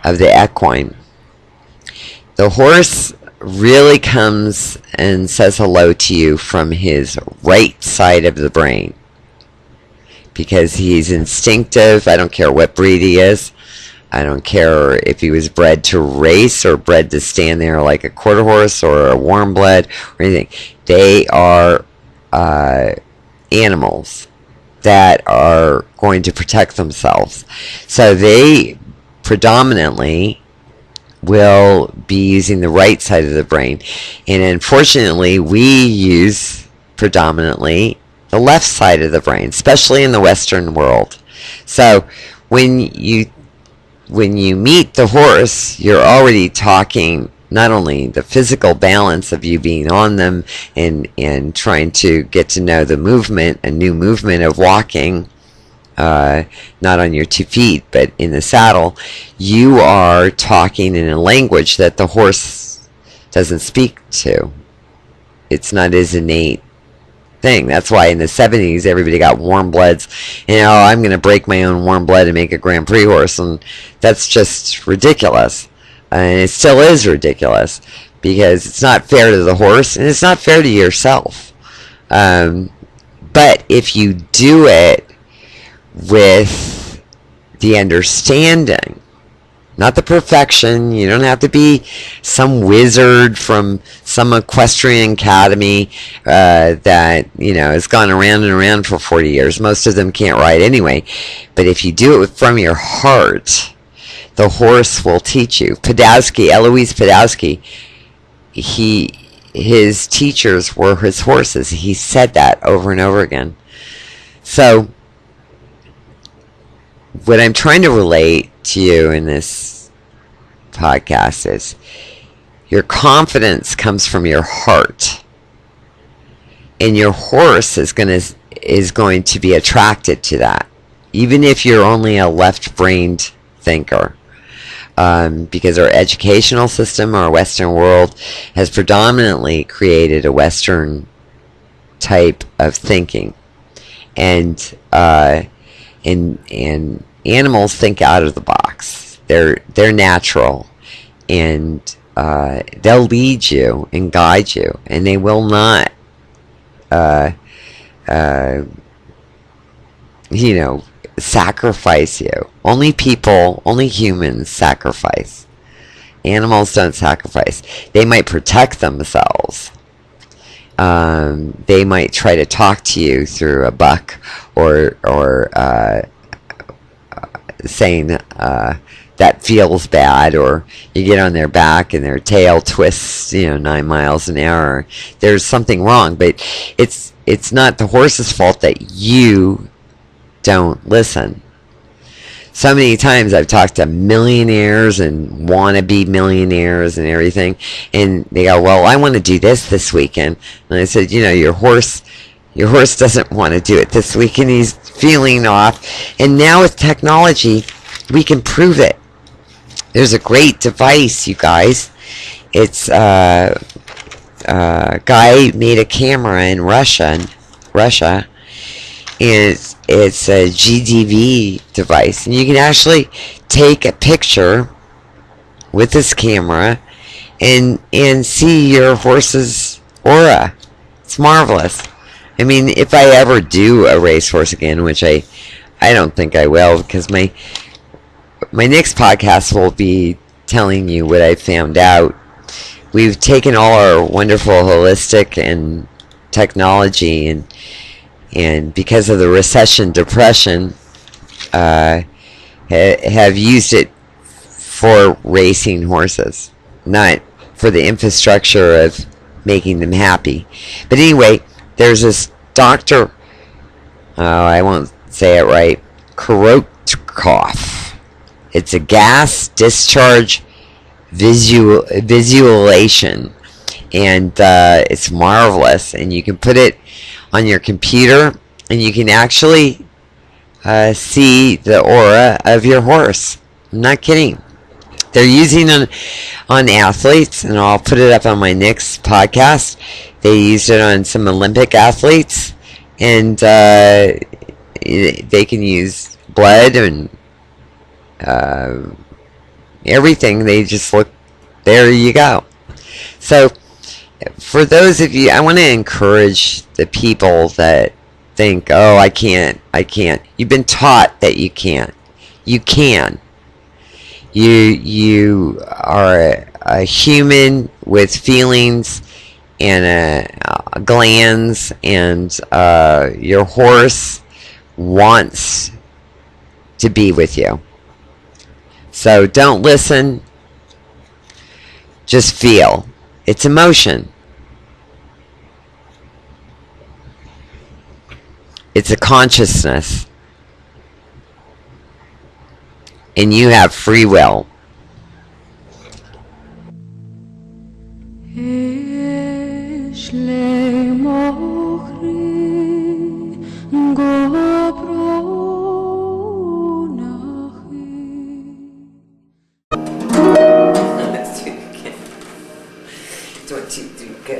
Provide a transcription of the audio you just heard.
of the equine. The horse really comes and says hello to you from his right side of the brain because he's instinctive. I don't care what breed he is. I don't care if he was bred to race or bred to stand there like a quarter horse or a warm blood or anything. They are animals that are going to protect themselves. So they predominantly will be using the right side of the brain. And unfortunately, we use predominantly the left side of the brain, especially in the Western world. So when you meet the horse, you're already talking not only the physical balance of you being on them and trying to get to know the movement, a new movement of walking, not on your 2 feet, but in the saddle, you are talking in a language that the horse doesn't speak to. It's not his innate thing. That's why in the 70s everybody got warm bloods. I'm going to break my own warm blood and make a Grand Prix horse, and that's just ridiculous. And it still is ridiculous because it's not fair to the horse and it's not fair to yourself. But if you do it with the understanding, not the perfection, you don't have to be some wizard from some equestrian academy that has gone around and around for 40 years. Most of them can't ride anyway. But if you do it from your heart, the horse will teach you. Eloise Podolsky, his teachers were his horses. He said that over and over again. So what I'm trying to relate to you in this podcast is your confidence comes from your heart, and your horse is going to be attracted to that, even if you're only a left-brained thinker. Because our educational system, our Western world, has predominantly created a Western type of thinking, and animals think out of the box. They're natural, and they'll lead you and guide you, and they will not, sacrifice you. Only humans sacrifice. Animals don't sacrifice. They might protect themselves. They might try to talk to you through a buck or saying that feels bad, or you get on their back and their tail twists 9 miles an hour. There's something wrong, but it's not the horse's fault that you don't listen. So many times I've talked to millionaires and wannabe millionaires and everything, and they go, well, I want to do this weekend. And I said, your horse doesn't want to do it this weekend. He's feeling off. And now with technology, we can prove it. There's a great device, you guys. It's a guy made a camera in Russia, and it's a GDV device, and you can actually take a picture with this camera and see your horse's aura. It's marvelous. I mean, if I ever do a racehorse again, which I don't think I will, because my next podcast will be telling you what I found out. We've taken all our wonderful holistic and technology and because of the recession, depression, have used it for racing horses, not for the infrastructure of making them happy. But anyway, there's this doctor, I won't say it right, Korotkov. It's a gas discharge visualization, and it's marvelous, and you can put it on your computer, and you can actually see the aura of your horse. I'm not kidding. They're using it on athletes, and I'll put it up on my next podcast. They used it on some Olympic athletes, and they can use blood and everything. They just look, there you go. So for those of you, I want to encourage the people that think, oh, I can't. You've been taught that you can't. You can. You are a human with feelings and glands, and your horse wants to be with you. So don't listen, just feel. It's emotion. It's a consciousness. And you have free will. Let's do it again. 1, 2, 3, go.